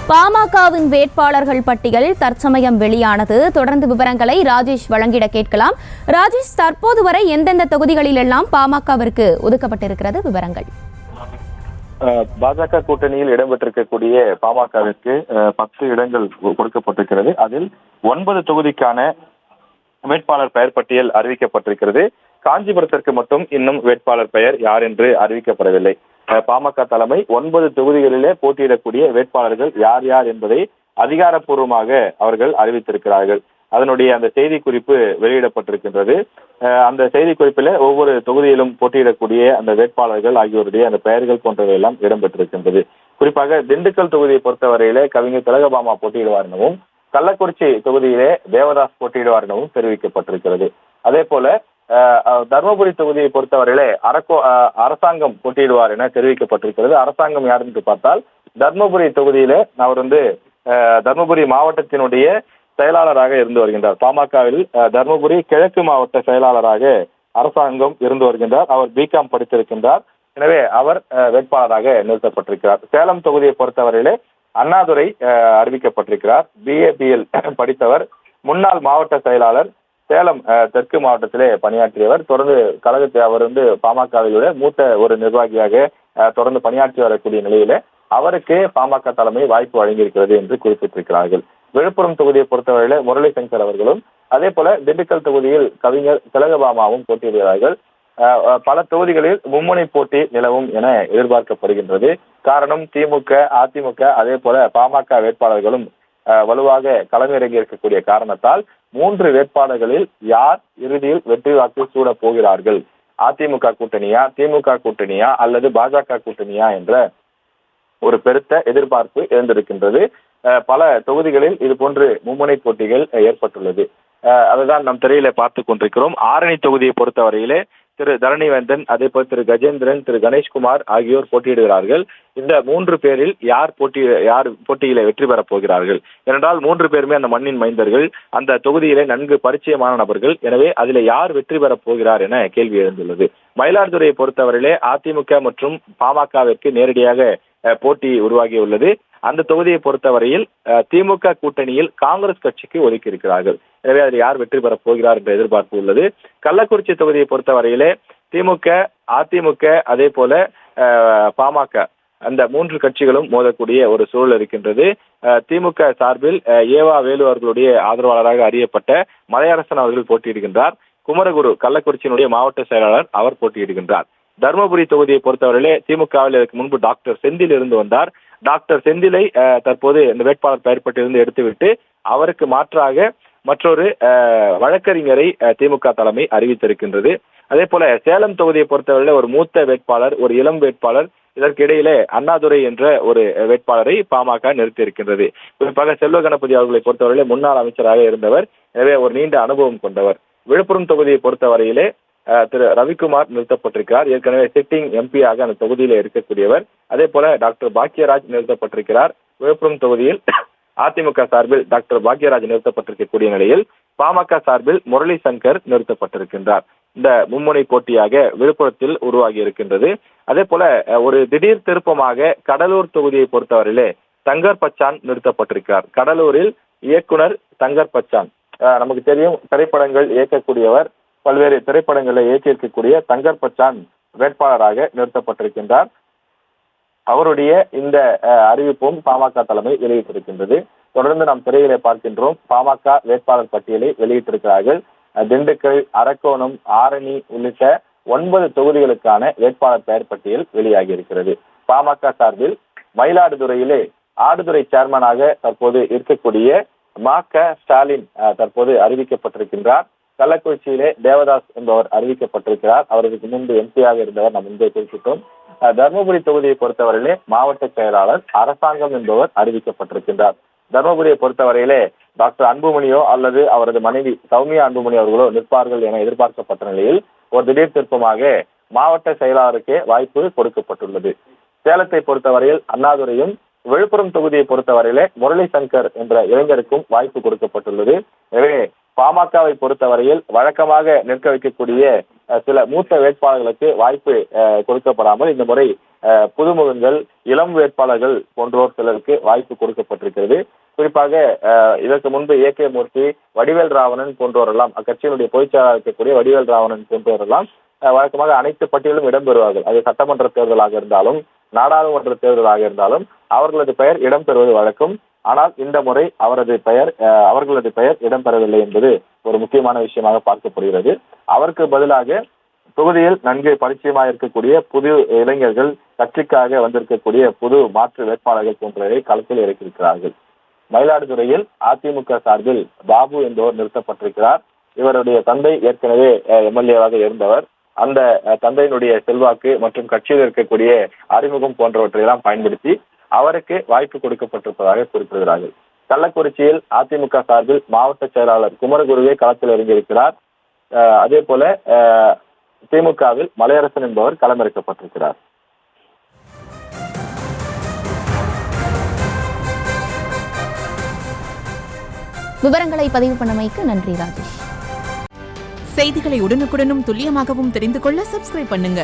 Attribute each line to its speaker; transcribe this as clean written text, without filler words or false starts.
Speaker 1: பாமகவின் வேட்பாளர்கள் பட்டியல் தற்சமயம் வெளியானது. தொடர்ந்து விவரங்களை ராஜேஷ் வழங்கிட கேட்கலாம். ராஜேஷ், தற்போது வரை எந்தெந்த தொகுதிகளில் எல்லாம் பாமகவிற்கு ஒதுக்கப்பட்டிருக்கிறது? விவரங்கள்.
Speaker 2: பாஜக கூட்டணியில் இடம்பெற்றிருக்கக்கூடிய பாமகவிற்கு 10 இடங்கள் கொடுக்கப்பட்டிருக்கிறது. அதில் 9 தொகுதிக்கான வேட்பாளர் பெயர் பட்டியல் அறிவிக்கப்பட்டிருக்கிறது. காஞ்சிபுரத்திற்கு மட்டும் இன்னும் வேட்பாளர் பெயர் யார் என்று அறிவிக்கப்படவில்லை. பாமக தலைமை 9 தொகுதிகளிலே போட்டியிடக்கூடிய வேட்பாளர்கள் யார் யார் என்பதை அதிகாரப்பூர்வமாக அவர்கள் அறிவித்திருக்கிறார்கள். அதனுடைய அந்த செய்தி குறிப்பு வெளியிடப்பட்டிருக்கின்றது. அந்த செய்தி குறிப்பில் ஒவ்வொரு தொகுதியிலும் போட்டியிடக்கூடிய அந்த வேட்பாளர்கள் ஆகியோருடைய அந்த பெயர்கள் போன்றவை எல்லாம் இடம்பெற்றிருக்கின்றது. குறிப்பாக திண்டுக்கல் தொகுதியை பொறுத்தவரையிலே கவிஞர் திலகபாமா போட்டியிடுவார் எனவும், கள்ளக்குறிச்சி தொகுதியிலே தேவதாஸ் போட்டியிடுவார் எனவும் தெரிவிக்கப்பட்டிருக்கிறது. அதே போல தர்மபுரி தொகுதியை பொறுத்தவரையிலே அரசாங்கம் போட்டியிடுவார் என தெரிவிக்கப்பட்டிருக்கிறது. அரசாங்கம் யார் என்று பார்த்தால் தர்மபுரி தொகுதியிலே அவர் தர்மபுரி மாவட்டத்தினுடைய செயலாளராக இருந்து வருகின்றார். பாமகவில் தர்மபுரி கிழக்கு மாவட்ட செயலாளராக அரசாங்கம் இருந்து வருகின்றார். அவர் பிகாம் படித்திருக்கின்றார். எனவே அவர் வேட்பாளராக நிறுத்தப்பட்டிருக்கிறார். சேலம் தொகுதியை பொறுத்தவரையிலே அண்ணாதுரை அறிவிக்கப்பட்டிருக்கிறார். BABL படித்தவர், முன்னாள் மாவட்ட செயலாளர், சேலம் தெற்கு மாவட்டத்திலே பணியாற்றியவர். தொடர்ந்து கழகத்தை அவர் பாமகவிலுடைய மூத்த ஒரு நிர்வாகியாக தொடர்ந்து பணியாற்றி வரக்கூடிய நிலையில அவருக்கு பாமக தலைமை வாய்ப்பு வழங்கியிருக்கிறது என்று குறிப்பிட்டிருக்கிறார்கள். விழுப்புரம் தொகுதியை பொறுத்தவரையில முரளி சங்கர் அவர்களும், அதே போல திண்டுக்கல் தொகுதியில் கவிஞர் திலகபாமாவும் போட்டியிடுகிறார்கள். பல தொகுதிகளில் மும்முனை போட்டி நிலவும் என எதிர்பார்க்கப்படுகின்றது. காரணம், திமுக, அதிமுக அதே போல பாமக வேட்பாளர்களும் வலுவாக களமிறங்கி இருக்கக்கூடிய காரணத்தால் 3 வேட்பாளர்களில் யார் இறுதியில் வெற்றி வாக்கு சூட போகிறார்கள், அதிமுக கூட்டணியா, திமுக கூட்டணியா அல்லது பாஜக கூட்டணியா என்ற ஒரு பெருத்த எதிர்பார்ப்பு எழுந்திருக்கின்றது. பல தொகுதிகளில் இது போன்று மும்முனை போட்டிகள் ஏற்பட்டுள்ளது. அதுதான் நம் திரையில பார்த்து கொண்டிருக்கிறோம். ஆரணி தொகுதியை பொறுத்தவரையிலே திரு தரணிவேந்தன், அதே போல் திரு கஜேந்திரன், திரு கணேஷ்குமார் ஆகியோர் போட்டியிடுகிறார்கள். இந்த 3 பேரில் யார் போட்டியில வெற்றி பெறப் போகிறார்கள்? ஏனென்றால் 3 பேருமே அந்த மண்ணின் மைந்தர்கள், அந்த தொகுதியிலே நன்கு பரிச்சயமான நபர்கள். எனவே அதில் யார் வெற்றி பெறப் போகிறார் என கேள்வி எழுந்துள்ளது. மயிலாடுதுறையை பொறுத்தவரையிலே அதிமுக மற்றும் பாமகவிற்கு நேரடியாக போட்டி உருவாகியுள்ளது. அந்த தொகுதியை பொறுத்தவரையில் திமுக கூட்டணியில் காங்கிரஸ் கட்சிக்கு ஒதுக்கி இருக்கிறார்கள். எனவே அதில் யார் வெற்றி பெறப் போகிறார் என்ற எதிர்பார்ப்பு உள்ளது. கள்ளக்குறிச்சி தொகுதியை பொறுத்தவரையிலே திமுக, அதிமுக அதே போல பாமக அந்த 3 கட்சிகளும் மோதக்கூடிய ஒரு சூழல் இருக்கின்றது. திமுக சார்பில் ஏவா வேலு அவர்களுடைய ஆதரவாளராக அறியப்பட்ட மலையரசன் அவர்கள் போட்டியிடுகின்றார். குமரகுரு கள்ளக்குறிச்சியினுடைய மாவட்ட செயலாளர் அவர் போட்டியிடுகின்றார். தர்மபுரி தொகுதியை பொறுத்தவரையிலே திமுகவில் இதற்கு முன்பு டாக்டர் செந்தில் இருந்து வந்தார். டாக்டர் செந்திலை தற்போது இந்த வேட்பாளர் பெயர் பட்டியலிருந்து எடுத்துவிட்டு அவருக்கு மாற்றாக மற்றொரு வழக்கறிஞரை திமுக தலைமை அறிவித்திருக்கின்றது. அதே போல சேலம் தொகுதியை பொறுத்தவரையில ஒரு மூத்த வேட்பாளர், ஒரு இளம் வேட்பாளர், இதற்கு இடையிலே அண்ணாதுரை என்ற ஒரு வேட்பாளரை பாமக நிறுத்தியிருக்கின்றது. குறிப்பாக செல்வ கணபதி அவர்களை பொறுத்தவரையிலே முன்னாள் அமைச்சராக இருந்தவர். எனவே ஒரு நீண்ட அனுபவம் கொண்டவர். விழுப்புரம் தொகுதியை பொறுத்தவரையிலே திரு ரவிக்குமார் நிறுத்தப்பட்டிருக்கிறார். ஏற்கனவே சிட்டிங் MP-யாக அந்த தொகுதியில இருக்கக்கூடியவர். அதே போல டாக்டர் பாக்யராஜ் நிறுத்தப்பட்டிருக்கிறார். விழுப்புரம் தொகுதியில் அதிமுக சார்பில் டாக்டர் பாக்யராஜ் நிறுத்தப்பட்டிருக்கக்கூடிய நிலையில் பாமக சார்பில் முரளி சங்கர் நிறுத்தப்பட்டிருக்கின்றார். இந்த மும்முனை போட்டியாக விழுப்புரத்தில் உருவாகி இருக்கின்றது. அதே போல ஒரு திடீர் திருப்பமாக கடலூர் தொகுதியை பொறுத்தவரையிலே தங்கர் பச்சான் நிறுத்தப்பட்டிருக்கிறார். கடலூரில் இயக்குனர் தங்கர் பச்சான், நமக்கு தெரியும், திரைப்படங்கள் இயக்கக்கூடியவர், பல்வேறு திரைப்படங்களை இயக்கியிருக்கக்கூடிய தங்கர் பச்சான் வேட்பாளராக நிறுத்தப்பட்டிருக்கின்றார். அவருடைய இந்த அறிவிப்பும் பாமக தலைமை வெளியிட்டிருக்கின்றது. தொடர்ந்து நாம் திரையிலே பார்க்கின்றோம். பாமக வேட்பாளர் பட்டியலை வெளியிட்டிருக்கிறார்கள். திண்டுக்கல், அரக்கோணம், ஆரணி உள்ளிட்ட 9 தொகுதிகளுக்கான வேட்பாளர் பெயர் பட்டியல் வெளியாகி இருக்கிறது. பாமக சார்பில் மயிலாடுதுறையிலே ஆடுதுறை சேர்மனாக தற்போது இருக்கக்கூடிய ஸ்டாலின் தற்போது அறிவிக்கப்பட்டிருக்கின்றார். கள்ளக்குறிச்சியிலே தேவதாஸ் என்பவர் அறிவிக்கப்பட்டிருக்கிறார். அவருக்கு முன்பு MP-யாக இருந்தவர் நாம் முன்பே குறிப்பிட்டோம். தர்மபுரி தொகுதியை பொறுத்தவரையிலே மாவட்ட செயலாளர் அரசாங்கம் என்பவர் அறிவிக்கப்பட்டிருக்கின்றார். தர்மபுரியை பொறுத்தவரையிலே டாக்டர் அன்புமணியோ அல்லது அவரது மனைவி சௌமியா அன்புமணி அவர்களோ நிற்பார்கள் என எதிர்பார்க்கப்பட்ட நிலையில் ஒரு திடீர் திருப்பமாக மாவட்ட செயலாளருக்கே வாய்ப்பு கொடுக்கப்பட்டுள்ளது. சேலத்தை பொறுத்தவரையில் அண்ணாதுரையும், விழுப்புரம் தொகுதியை பொறுத்தவரையிலே முரளி சங்கர் என்ற இளைஞருக்கும் வாய்ப்பு கொடுக்கப்பட்டுள்ளது. எனவே பாமகவை பொறுத்தவரையில் வழக்கமாக நிற்க வைக்கக்கூடிய சில மூத்த வேட்பாளர்களுக்கு வாய்ப்பு கொடுக்கப்படாமல் இந்த முறை புதுமுகங்கள், இளம் வேட்பாளர்கள் போன்றோர் சிலருக்கு வாய்ப்பு கொடுக்கப்பட்டிருக்கிறது. குறிப்பாக இதற்கு முன்பு ஏ.கே. மூர்த்தி, வடிவேல் ராவணன் போன்றோரெல்லாம், அக்கட்சியினுடைய பொதுச்செயலாளர் இருக்கக்கூடிய வடிவேல் ராவணன் போன்றோரெல்லாம் வழக்கமாக அனைத்து பட்டியலும் இடம்பெறுவார்கள். அது சட்டமன்ற தேர்தலாக இருந்தாலும் நாடாளுமன்ற தேர்தலாக இருந்தாலும் அவர்களது பெயர் இடம்பெறுவது வழக்கம். ஆனால் இந்த முறை அவர்களது பெயர் இடம்பெறவில்லை என்பது ஒரு முக்கியமான விஷயமாக பார்க்கப்படுகிறது. அவருக்கு பதிலாக தொகுதியில் நன்கு பரிச்சயமாக இருக்கக்கூடிய புது இளைஞர்கள், கட்சிக்காக வந்திருக்கக்கூடிய புது மாற்று வேட்பாளர்கள் போன்றவரை களத்தில் இறக்கியிருக்கிறார்கள். மயிலாடுதுறையில் அதிமுக சார்பில் பாபு என்பவர் நிறுத்தப்பட்டிருக்கிறார். இவருடைய தந்தை ஏற்கனவே எம்எல்ஏவாக இருந்தவர். அந்த தந்தையினுடைய செல்வாக்கு மற்றும் கட்சியில் இருக்கக்கூடிய அறிமுகம் போன்றவற்றையெல்லாம் பயன்படுத்தி அவருக்கு வாய்ப்பு கொடுக்கப்பட்டிருப்பதாக குறிப்பிடுகிறார்கள். கள்ளக்குறிச்சியில் அதிமுக சார்பில் மாவட்ட செயலாளர் குமரகுருவே களத்தில் இறங்கியிருக்கிறார். அதே போல திமுகவில் மலையரசன் என்பவர் களமிறக்கப்பட்டிருக்கிறார்.
Speaker 1: விவரங்களை பதிவு பண்ணமைக்கு நன்றி ராஜேஷ்.
Speaker 3: செய்திகளை உடனுக்குடனும் துல்லியமாகவும் தெரிந்து கொள்ள சப்ஸ்கிரைப் பண்ணுங்க.